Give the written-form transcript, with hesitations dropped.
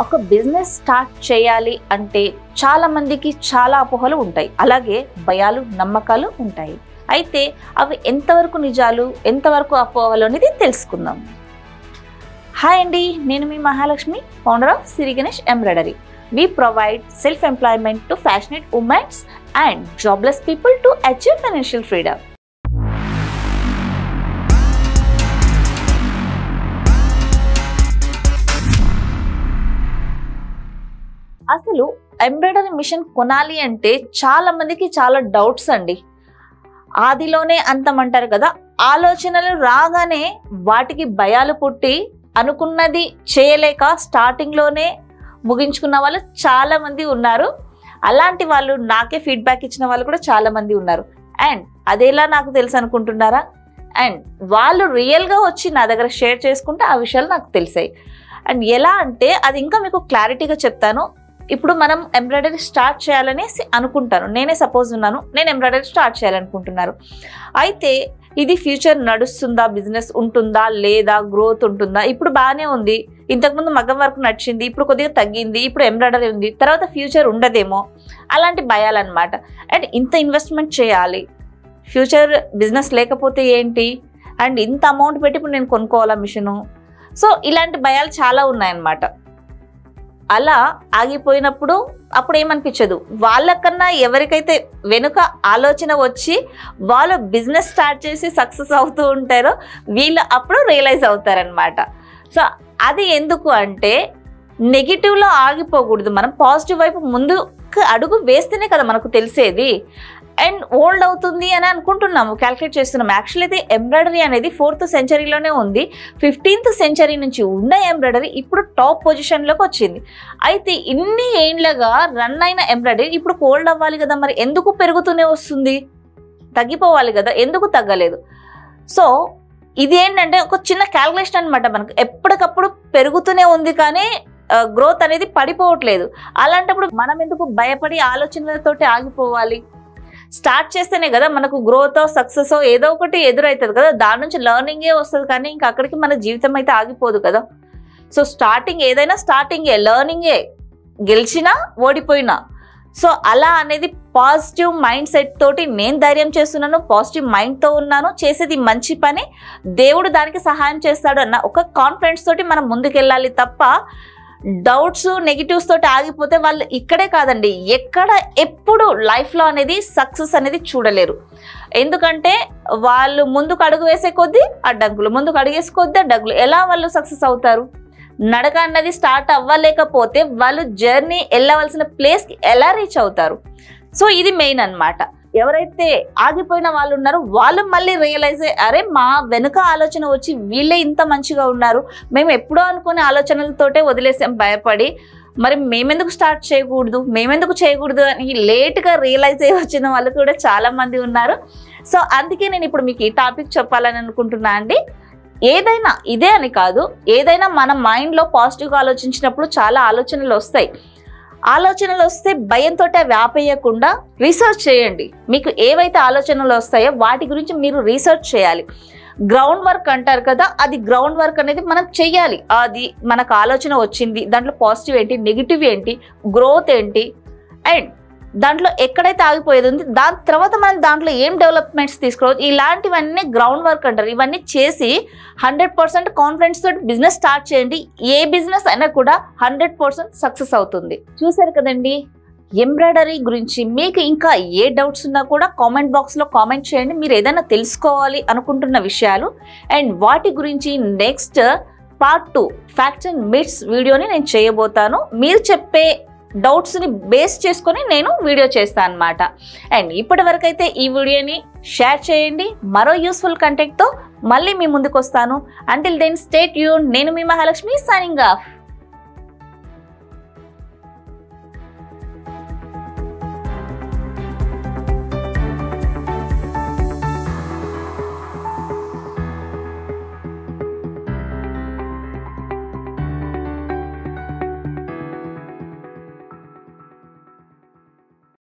ఒక business start చేయాలి అంటే చాలా మందికి చాలా అపోహలు ఉంటాయి, అలాగే భయాలు నమ్మకాలు ఉంటాయి. అయితే అవి ఎంతవరకు నిజాలు ఎంతవరకు అపోహలు అనేది తెలుసుకుందాం. హాయ్ అండి, నేను మీ Mahalakshmi, founder of Siri Ganesh embroidery. We provide self-employment to passionate women and jobless people to achieve financial freedom. అసలు ఎంబ్రాయిడరీ మిషన్ కొనాలి అంటే చాలా మందికి చాలా డౌట్స్ అండి. ఆదిలోనే అంతమంటారు కదా, ఆలోచనలు రాగానే వాటికి భయాలు పుట్టి అనుకున్నది చేయలేక స్టార్టింగ్లోనే ముగించుకున్న వాళ్ళు చాలా మంది ఉన్నారు. అలాంటి వాళ్ళు నాకే ఫీడ్బ్యాక్ ఇచ్చిన వాళ్ళు కూడా చాలా మంది ఉన్నారు. అండ్ అదేలా నాకు తెలుసు అనుకుంటున్నారా? అండ్ వాళ్ళు రియల్గా వచ్చి నా దగ్గర షేర్ చేసుకుంటే ఆ విషయాలు నాకు తెలిసాయి. అండ్ ఎలా అంటే అది ఇంకా మీకు క్లారిటీగా చెప్తాను. ఇప్పుడు మనం ఎంబ్రాయిడరీ స్టార్ట్ చేయాలనేసి అనుకుంటాను, నేనే సపోజ్ ఉన్నాను, నేను ఎంబ్రాయిడరీ స్టార్ట్ చేయాలనుకుంటున్నారు. అయితే ఇది ఫ్యూచర్ నడుస్తుందా, బిజినెస్ ఉంటుందా లేదా, గ్రోత్ ఉంటుందా? ఇప్పుడు బాగానే ఉంది, ఇంతకుముందు మగ్గం వర్క్ నడిచింది, ఇప్పుడు కొద్దిగా తగ్గింది, ఇప్పుడు ఎంబ్రాయిడరీ ఉంది, తర్వాత ఫ్యూచర్ ఉండదేమో, అలాంటి భయాలన్నమాట. అండ్ ఇంత ఇన్వెస్ట్మెంట్ చేయాలి, ఫ్యూచర్ బిజినెస్ లేకపోతే ఏంటి, అండ్ ఇంత అమౌంట్ పెట్టి ఇప్పుడు నేను కొనుక్కోవాలా మిషను. సో ఇలాంటి భయాలు చాలా ఉన్నాయన్నమాట. అలా ఆగిపోయినప్పుడు అప్పుడు ఏమనిపించదు, వాళ్ళకన్నా ఎవరికైతే వెనుక ఆలోచన వచ్చి వాళ్ళు బిజినెస్ స్టార్ట్ చేసి సక్సెస్ అవుతూ ఉంటారో వీళ్ళు అప్పుడు రియలైజ్ అవుతారనమాట. సో అది ఎందుకు అంటే నెగిటివ్లో ఆగిపోకూడదు, మనం పాజిటివ్ వైపు ముందుకు అడుగు వేస్తేనే కదా మనకు తెలిసేది. అండ్ ఓల్డ్ అవుతుంది అని అనుకుంటున్నాము, క్యాల్కులేట్ చేస్తున్నాము. యాక్చువల్లీ అయితే ఎంబ్రాయిడరీ అనేది 4th సెంచరీలోనే ఉంది. 15th సెంచరీ నుంచి ఉన్న ఎంబ్రాయిడరీ ఇప్పుడు టాప్ పొజిషన్లోకి వచ్చింది. అయితే ఇన్ని ఏండ్లుగా రన్ అయిన ఎంబ్రాయిడరీ ఇప్పుడు ఓల్డ్ అవ్వాలి కదా, మరి ఎందుకు పెరుగుతూనే వస్తుంది? తగ్గిపోవాలి కదా, ఎందుకు తగ్గలేదు? సో ఇదేంటంటే ఒక చిన్న క్యాల్కులేషన్ అనమాట. మనకు ఎప్పటికప్పుడు పెరుగుతూనే ఉంది కానీ గ్రోత్ అనేది పడిపోవట్లేదు. అలాంటప్పుడు మనం ఎందుకు భయపడి ఆలోచనలతోటి ఆగిపోవాలి? స్టార్ట్ చేస్తేనే కదా మనకు గ్రోత్ సక్సెస్ ఏదో ఒకటి ఎదురవుతుంది కదా, దాని నుంచి లెర్నింగే వస్తుంది కానీ ఇంకా అక్కడికి మన జీవితం అయితే ఆగిపోదు కదా. సో స్టార్టింగ్ ఏదైనా స్టార్టింగే, లెర్నింగే, గెలిచినా ఓడిపోయినా. సో అలా అనేది పాజిటివ్ మైండ్ సెట్ తోటి నేను ధైర్యం చేస్తున్నాను, పాజిటివ్ మైండ్తో ఉన్నాను, చేసేది మంచి పని, దేవుడు దానికి సహాయం చేస్తాడు అన్న ఒక కాన్ఫిడెన్స్ తోటి మనం ముందుకెళ్ళాలి తప్ప డౌట్స్ నెగిటివ్స్ తోటి ఆగిపోతే వాళ్ళు ఇక్కడే కాదండి, ఎక్కడ ఎప్పుడు లైఫ్లో అనేది సక్సెస్ అనేది చూడలేరు. ఎందుకంటే వాళ్ళు ముందుకు అడుగు వేసే కొద్దీ అడ్డంకులు, ముందుకు అడుగేసే కొద్దీ అడ్డంకులు. ఎలా వాళ్ళు సక్సెస్ అవుతారు? నడక అన్నది స్టార్ట్ అవ్వలేకపోతే వాళ్ళు జర్నీ వెళ్ళవలసిన ప్లేస్కి ఎలా రీచ్ అవుతారు? సో ఇది మెయిన్ అన్నమాట. ఎవరైతే ఆగిపోయిన వాళ్ళు ఉన్నారో వాళ్ళు మళ్ళీ రియలైజ్ అరే మా వెనుక ఆలోచన వచ్చి వీళ్ళే ఇంత మంచిగా ఉన్నారు, మేము ఎప్పుడో అనుకునే ఆలోచనలతోటే వదిలేసాం భయపడి, మరి మేమెందుకు స్టార్ట్ చేయకూడదు, మేమెందుకు చేయకూడదు అని లేట్గా రియలైజ్ అయ్యి వచ్చిన వాళ్ళు కూడా చాలా మంది ఉన్నారు. సో అందుకే నేను ఇప్పుడు మీకు ఈ టాపిక్ చెప్పాలని అనుకుంటున్నా అండి. ఏదైనా ఇదే అని కాదు, ఏదైనా మన మైండ్లో పాజిటివ్గా ఆలోచించినప్పుడు చాలా ఆలోచనలు వస్తాయి. ఆలోచనలు వస్తే భయంతో అవి ఆపేయకుండా రీసెర్చ్ చేయండి. మీకు ఏవైతే ఆలోచనలు వస్తాయో వాటి గురించి మీరు రీసెర్చ్ చేయాలి. గ్రౌండ్ వర్క్ అంటారు కదా, అది గ్రౌండ్ వర్క్ అనేది మనం చెయ్యాలి. అది మనకు ఆలోచన వచ్చింది, దాంట్లో పాజిటివ్ ఏంటి, నెగిటివ్ ఏంటి, గ్రోత్ ఏంటి, అండ్ దాంట్లో ఎక్కడైతే ఆగిపోయేది ఉంది దాని తర్వాత మనం దాంట్లో ఏం డెవలప్మెంట్స్ తీసుకోవచ్చు, ఇలాంటివన్నీ గ్రౌండ్ వర్క్ అంటారు. ఇవన్నీ చేసి 100% కాన్ఫిడెన్స్ తోటి బిజినెస్ స్టార్ట్ చేయండి. ఏ బిజినెస్ అయినా కూడా 100% సక్సెస్ అవుతుంది. చూసారు కదండి, ఎంబ్రాయిడరీ గురించి మీకు ఇంకా ఏ డౌట్స్ ఉన్నా కూడా కామెంట్ బాక్స్లో కామెంట్ చేయండి. మీరు ఏదైనా తెలుసుకోవాలి అనుకుంటున్న విషయాలు అండ్ వాటి గురించి next part 2 facts and myths వీడియోని నేను చేయబోతాను. మీరు చెప్పే డౌట్స్ని బేస్ చేసుకొని నేను వీడియో చేస్తాను అన్నమాట. అండ్ ఇప్పటి వరకు అయితే ఈ వీడియోని షేర్ చేయండి. మరో యూస్ఫుల్ కంటెంట్తో మళ్ళీ మీ ముందుకు వస్తాను. Until then stay tune. నేను మీ మహాలక్ష్మి, సైనింగ్ ఆఫ్.